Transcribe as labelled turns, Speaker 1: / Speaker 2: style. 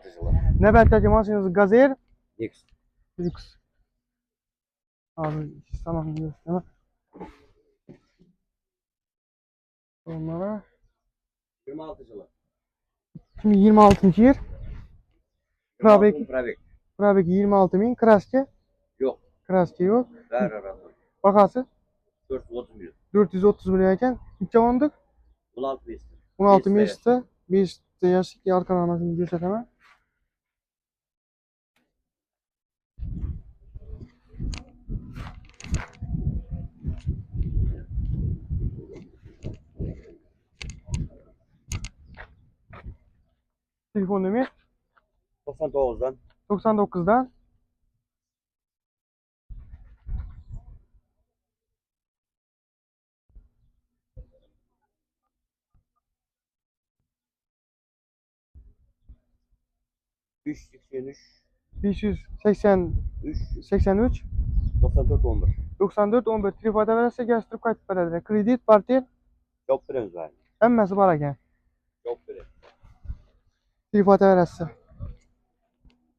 Speaker 1: 26 yılı.
Speaker 2: Navbatdagi mashinangiz Gazer
Speaker 1: X.
Speaker 2: Lux. Abi tamam gösterme. Sonra
Speaker 1: 26 yılı.
Speaker 2: şimdi 26. yıl. Probek
Speaker 1: Probek.
Speaker 2: Probek 26.000. Kraska
Speaker 1: Yok.
Speaker 2: Kraska yok.
Speaker 1: Ver arası.
Speaker 2: Bakası
Speaker 1: 430 milyon.
Speaker 2: 430 milyon ekan. Necha o'ndiq?
Speaker 1: 16 beşte.
Speaker 2: 16 mesda. 5 yoshlik arqa anasini ko'rsataman. Telefon nomer
Speaker 1: 99'dan
Speaker 2: 99'dan
Speaker 1: 383
Speaker 2: 583
Speaker 1: 94 11.
Speaker 2: 94 11 telefon berasa gaztirib qaytib beradi. Kredit, portel
Speaker 1: Çok birimiz var.
Speaker 2: hammasi bor ekan.
Speaker 1: Çok biri.
Speaker 2: Telefon berasa.